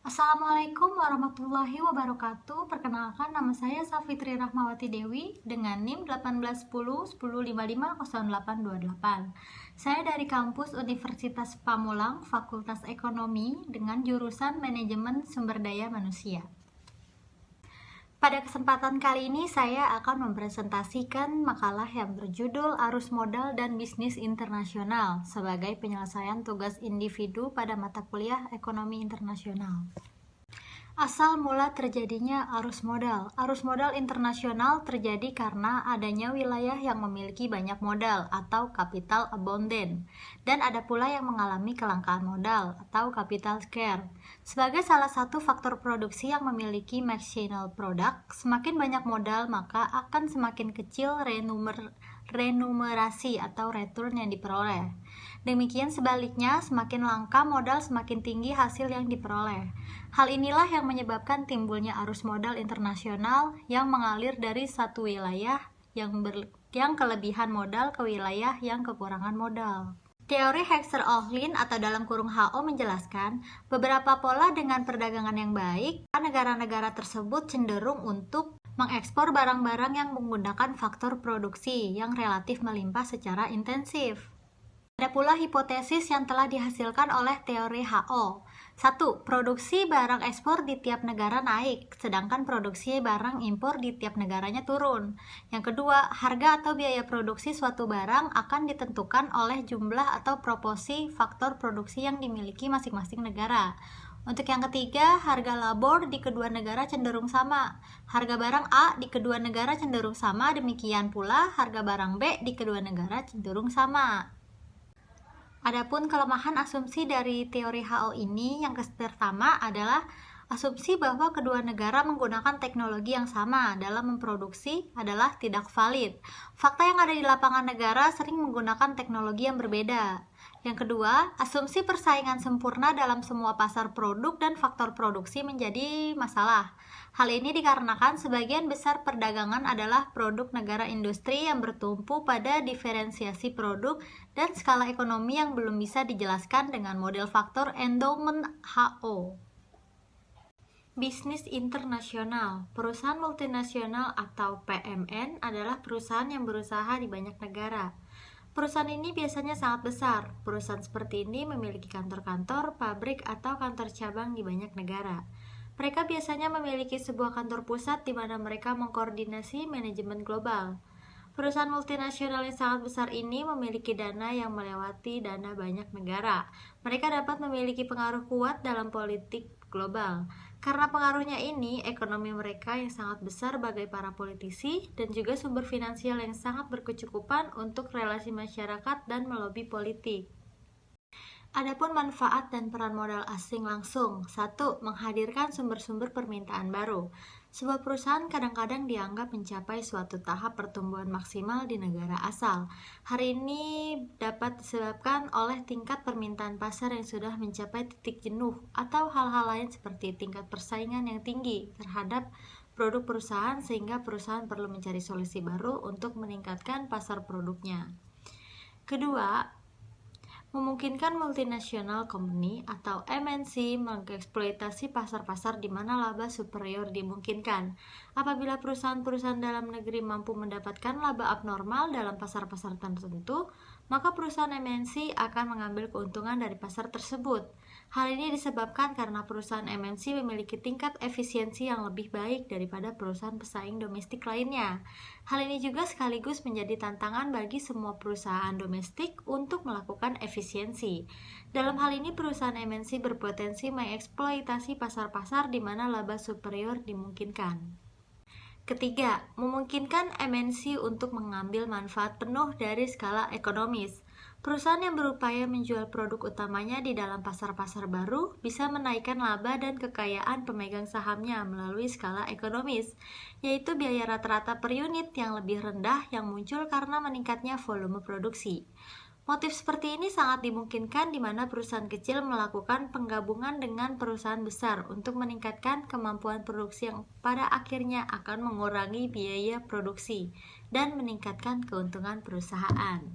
Assalamualaikum warahmatullahi wabarakatuh. Perkenalkan, nama saya Safitri Rahmawati Dewi dengan NIM 1810 10550828. Saya dari kampus Universitas Pamulang, Fakultas Ekonomi dengan jurusan Manajemen Sumber Daya Manusia. Pada kesempatan kali ini saya akan mempresentasikan makalah yang berjudul Arus Modal dan Bisnis Internasional sebagai penyelesaian tugas individu pada mata kuliah Ekonomi Internasional. Asal mula terjadinya arus modal. Arus modal internasional terjadi karena adanya wilayah yang memiliki banyak modal atau capital abundant, dan ada pula yang mengalami kelangkaan modal atau capital scarce. Sebagai salah satu faktor produksi yang memiliki marginal product, semakin banyak modal maka akan semakin kecil renumerasi atau return yang diperoleh. Demikian sebaliknya, semakin langka modal semakin tinggi hasil yang diperoleh. Hal inilah yang menyebabkan timbulnya arus modal internasional yang mengalir dari satu wilayah yang kelebihan modal ke wilayah yang kekurangan modal. Teori Hexer-Ohlin atau dalam kurung HO menjelaskan beberapa pola dengan perdagangan yang baik, negara-negara tersebut cenderung untuk mengekspor barang-barang yang menggunakan faktor produksi yang relatif melimpah secara intensif. Ada pula hipotesis yang telah dihasilkan oleh teori HO. 1. Produksi barang ekspor di tiap negara naik, sedangkan produksi barang impor di tiap negaranya turun. Yang kedua, harga atau biaya produksi suatu barang akan ditentukan oleh jumlah atau proporsi faktor produksi yang dimiliki masing-masing negara. Untuk yang ketiga, harga labor di kedua negara cenderung sama. Harga barang A di kedua negara cenderung sama, demikian pula harga barang B di kedua negara cenderung sama. Adapun kelemahan asumsi dari teori HO ini yang pertama adalah asumsi bahwa kedua negara menggunakan teknologi yang sama dalam memproduksi adalah tidak valid. Fakta yang ada di lapangan negara sering menggunakan teknologi yang berbeda. Yang kedua, asumsi persaingan sempurna dalam semua pasar produk dan faktor produksi menjadi masalah. Hal ini dikarenakan sebagian besar perdagangan adalah produk negara industri yang bertumpu pada diferensiasi produk dan skala ekonomi yang belum bisa dijelaskan dengan model faktor endowment HO. Bisnis internasional. Perusahaan multinasional atau PMN adalah perusahaan yang berusaha di banyak negara. Perusahaan ini biasanya sangat besar. Perusahaan seperti ini memiliki kantor-kantor, pabrik, atau kantor cabang di banyak negara. Mereka biasanya memiliki sebuah kantor pusat di mana mereka mengkoordinasi manajemen global. Perusahaan multinasional yang sangat besar ini memiliki dana yang melewati dana banyak negara. Mereka dapat memiliki pengaruh kuat dalam politik global. Karena pengaruhnya ini, ekonomi mereka yang sangat besar bagai para politisi dan juga sumber finansial yang sangat berkecukupan untuk relasi masyarakat dan melobi politik. Adapun manfaat dan peran modal asing langsung. 1. Menghadirkan sumber-sumber permintaan baru. Sebuah perusahaan kadang-kadang dianggap mencapai suatu tahap pertumbuhan maksimal di negara asal. Hal ini dapat disebabkan oleh tingkat permintaan pasar yang sudah mencapai titik jenuh atau hal-hal lain seperti tingkat persaingan yang tinggi terhadap produk perusahaan sehingga perusahaan perlu mencari solusi baru untuk meningkatkan pasar produknya. Kedua, memungkinkan multinational company atau MNC mengeksploitasi pasar-pasar di mana laba superior dimungkinkan. Apabila perusahaan-perusahaan dalam negeri mampu mendapatkan laba abnormal dalam pasar-pasar tertentu, maka perusahaan MNC akan mengambil keuntungan dari pasar tersebut. Hal ini disebabkan karena perusahaan MNC memiliki tingkat efisiensi yang lebih baik daripada perusahaan pesaing domestik lainnya. Hal ini juga sekaligus menjadi tantangan bagi semua perusahaan domestik untuk melakukan efisiensi. Dalam hal ini, perusahaan MNC berpotensi mengeksploitasi pasar-pasar di mana laba superior dimungkinkan. Ketiga, memungkinkan MNC untuk mengambil manfaat penuh dari skala ekonomis. Perusahaan yang berupaya menjual produk utamanya di dalam pasar-pasar baru bisa menaikkan laba dan kekayaan pemegang sahamnya melalui skala ekonomis, yaitu biaya rata-rata per unit yang lebih rendah yang muncul karena meningkatnya volume produksi. Motif seperti ini sangat dimungkinkan di mana perusahaan kecil melakukan penggabungan dengan perusahaan besar untuk meningkatkan kemampuan produksi yang pada akhirnya akan mengurangi biaya produksi dan meningkatkan keuntungan perusahaan.